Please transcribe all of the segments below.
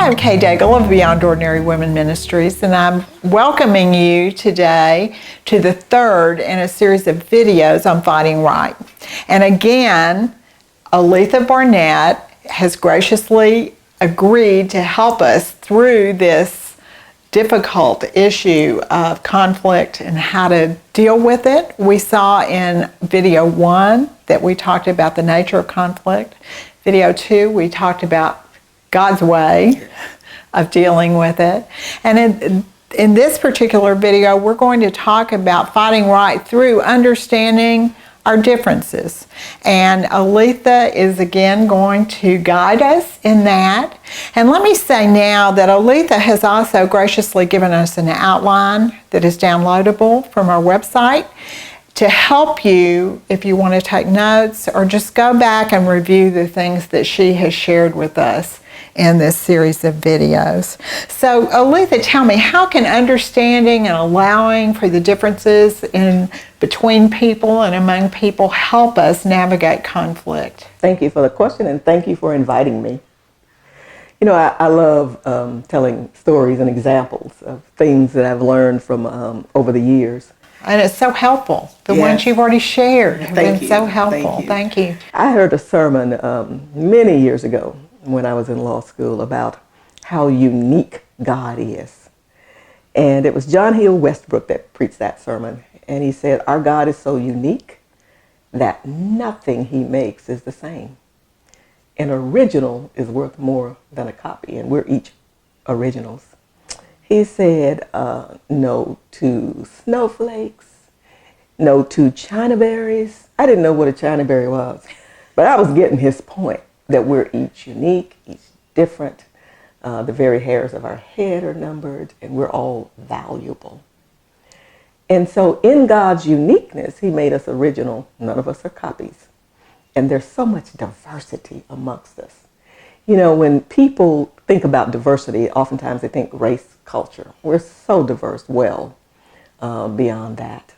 I'm Kay Daigle of Beyond Ordinary Women Ministries, and I'm welcoming you today to the third in a series of videos on fighting right. And again, Oletha Barnett has graciously agreed to help us through this difficult issue of conflict and how to deal with it. We saw in video 1 that we talked about the nature of conflict. Video 2, we talked about God's way of dealing with it. And in this particular video, we're going to talk about fighting right through understanding our differences. And Oletha is again going to guide us in that. And let me say now that Oletha has also graciously given us an outline that is downloadable from our website to help you if you want to take notes or just go back and review the things that she has shared with us in this series of videos. So Oletha, tell me, how can understanding and allowing for the differences in between people and among people help us navigate conflict? Thank you for the question, and thank you for inviting me. You know, I love telling stories and examples of things that I've learned from over the years. And it's so helpful. The ones you've already shared have been so helpful. Thank you. I heard a sermon many years ago when I was in law school about how unique God is. And it was John Hill Westbrook that preached that sermon. And he said, our God is so unique that nothing he makes is the same. An original is worth more than a copy, and we're each originals. He said, no to snowflakes, no to China berries. I didn't know what a China berry was, but I was getting his point that we're each unique, each different. The very hairs of our head are numbered, and we're all valuable. And so in God's uniqueness, he made us original. None of us are copies. And there's so much diversity amongst us. You know, when people think about diversity, oftentimes they think race, culture. We're so diverse, well, beyond that.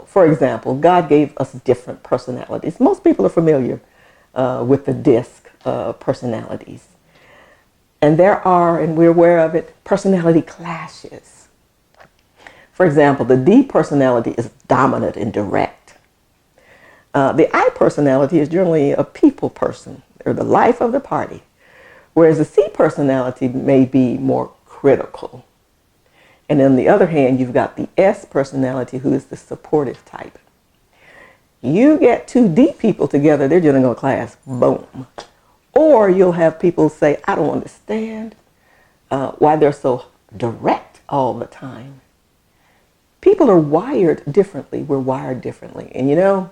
For example, God gave us different personalities. Most people are familiar with the DISC personalities. And there are, and we're aware of it, personality clashes. For example, the D personality is dominant and direct. The I personality is generally a people person, or the life of the party, whereas the C personality may be more critical. And on the other hand, you've got the S personality, who is the supportive type. You get two D people together, they're going to go class, boom. Or you'll have people say, I don't understand why they're so direct all the time. People are wired differently. We're wired differently. And you know,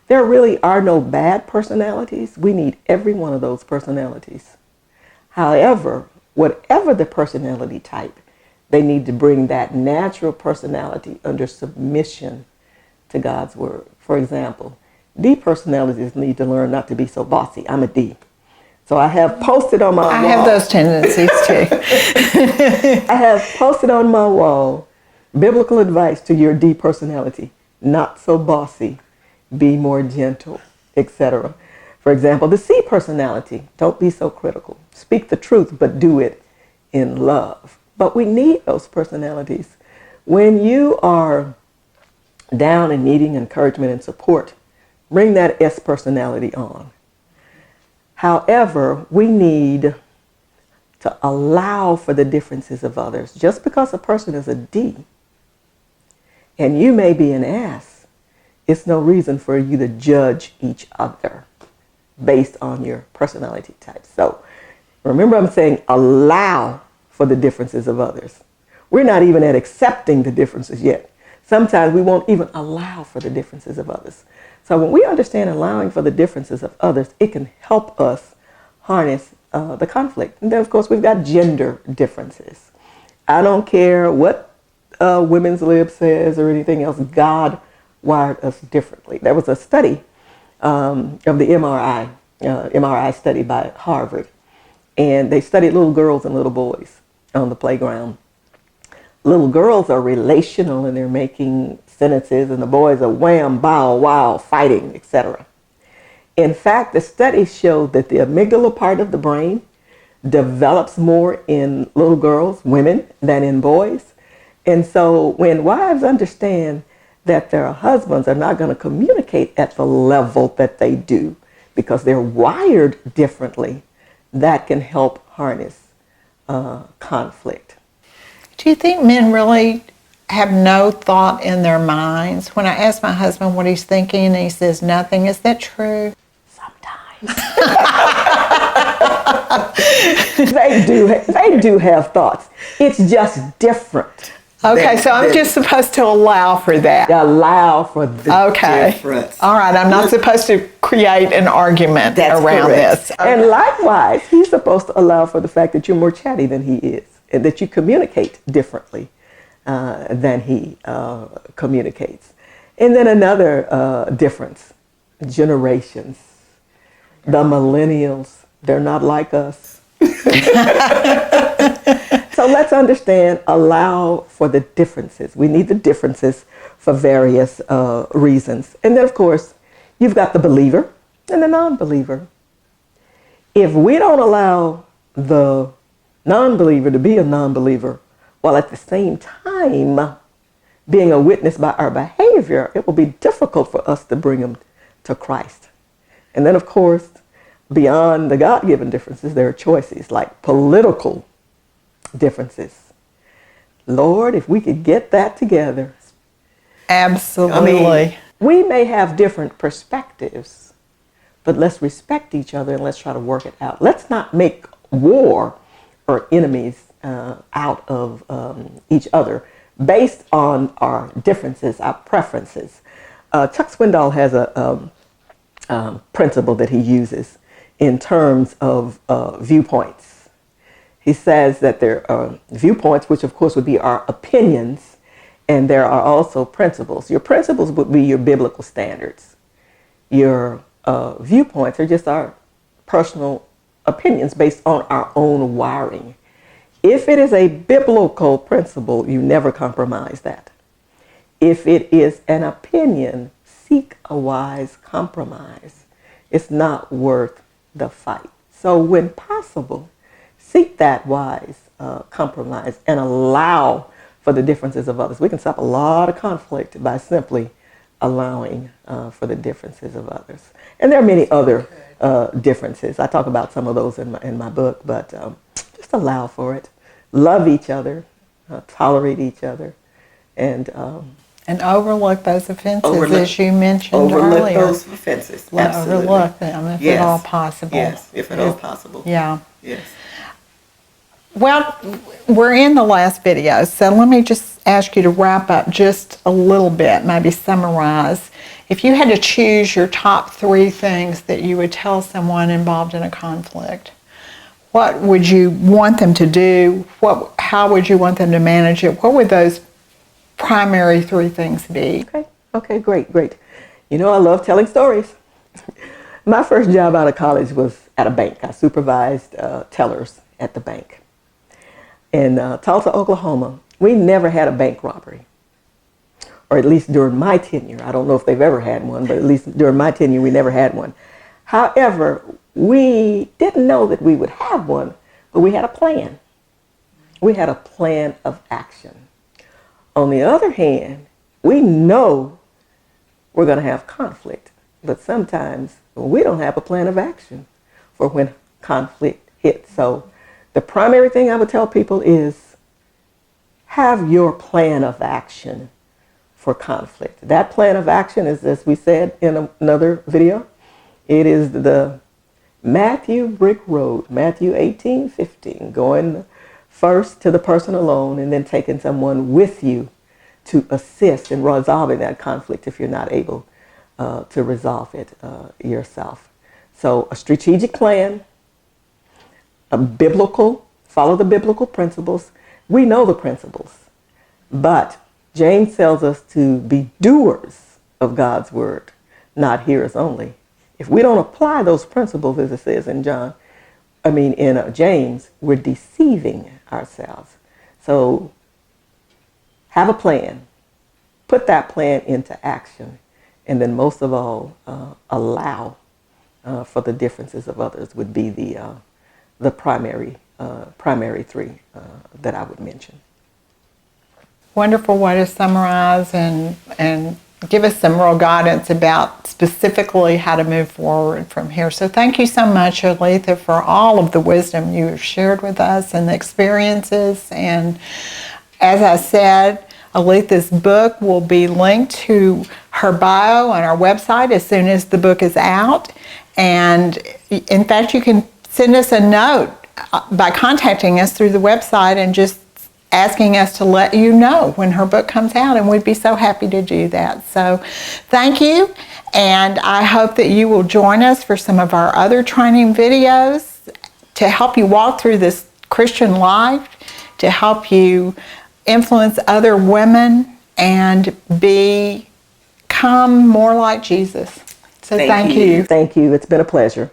there really are no bad personalities. We need every one of those personalities. However, whatever the personality type, they need to bring that natural personality under submission to God's word. For example, D personalities need to learn not to be so bossy. I'm a D. So I have posted on my wall. I have those tendencies too. I have posted on my wall biblical advice to your D personality. Not so bossy. Be more gentle, etc. For example, the C personality. Don't be so critical. Speak the truth, but do it in love. But we need those personalities. When you are down and needing encouragement and support, bring that S personality on. However, we need to allow for the differences of others. Just because a person is a D and you may be an S, it's no reason for you to judge each other based on your personality type. So remember, I'm saying allow for the differences of others. We're not even at accepting the differences yet. Sometimes we won't even allow for the differences of others. So when we understand allowing for the differences of others, it can help us harness the conflict. And then, of course, we've got gender differences. I don't care what Women's Lib says or anything else. God wired us differently. There was a study of the MRI study by Harvard. And they studied little girls and little boys on the playground. Little girls are relational and they're making sentences, and the boys are wham, bow, wow, fighting, etc. In fact, the study showed that the amygdala part of the brain, develops more in little girls, women, than in boys. And so when wives understand that their husbands are not going to communicate at the level that they do because they're wired differently, that can help harness conflict. Do you think men really have no thought in their minds? When I ask my husband what he's thinking and he says nothing, is that true? Sometimes. They do have thoughts. It's just different. Okay, so I'm just supposed to allow for that. Allow for the difference. All right, I'm not supposed to create an argument around this. Okay. And likewise, he's supposed to allow for the fact that you're more chatty than he is, and that you communicate differently than he communicates. And then another difference, generations. The millennials, they're not like us. So let's understand, allow for the differences. We need the differences for various reasons. And then, of course, you've got the believer and the non-believer. If we don't allow the non-believer to be a non-believer, while at the same time being a witness by our behavior, it will be difficult for us to bring them to Christ. And then, of course, beyond the God-given differences, there are choices like political differences. Lord, if we could get that together. Absolutely. I mean, we may have different perspectives, but let's respect each other and let's try to work it out. Let's not make war or enemies out of each other based on our differences, our preferences. Chuck Swindoll has a principle that he uses in terms of viewpoints. He says that there are viewpoints, which of course would be our opinions, and there are also principles. Your principles would be your biblical standards. Your viewpoints are just our personal opinions based on our own wiring. If it is a biblical principle, you never compromise that. If it is an opinion, seek a wise compromise. It's not worth the fight. So when possible, seek that wise compromise and allow for the differences of others. We can stop a lot of conflict by simply allowing for the differences of others. And there are many other differences. I talk about some of those in my book, but just allow for it. Love each other, tolerate each other, and overlook those offenses, as you mentioned earlier. Overlook those offenses, absolutely. Overlook them if at all possible. Yes, if at all possible. Yeah. Yes. Well, we're in the last video, so let me just ask you to wrap up just a little bit, maybe summarize. If you had to choose your top 3 things that you would tell someone involved in a conflict, what would you want them to do? How would you want them to manage it? What would those primary 3 things be? Okay, great. You know, I love telling stories. My first job out of college was at a bank. I supervised tellers at the bank. In Tulsa, Oklahoma, we never had a bank robbery, or at least during my tenure. I don't know if they've ever had one, but at least during my tenure, we never had one. However, we didn't know that we would have one, but we had a plan. We had a plan of action. On the other hand, we know we're going to have conflict, but sometimes we don't have a plan of action for when conflict hits. So the primary thing I would tell people is have your plan of action for conflict. That plan of action is, as we said in another video, it is the Matthew Brick Road, Matthew 18:15, going first to the person alone and then taking someone with you to assist in resolving that conflict if you're not able to resolve it yourself. So a strategic plan, follow the biblical principles. We know the principles, but James tells us to be doers of God's word, not hearers only. If we don't apply those principles, as it says in James, we're deceiving ourselves. So have a plan, put that plan into action, and then most of all, allow for the differences of others would be the the primary three that I would mention. Wonderful way to summarize and give us some real guidance about specifically how to move forward from here. So thank you so much, Oletha, for all of the wisdom you have shared with us and the experiences. And as I said, Oletha's book will be linked to her bio on our website as soon as the book is out. And in fact, you can send us a note by contacting us through the website and just asking us to let you know when her book comes out, and we'd be so happy to do that. So thank you, and I hope that you will join us for some of our other training videos to help you walk through this Christian life, to help you influence other women and become more like Jesus. So thank you. Thank you. It's been a pleasure.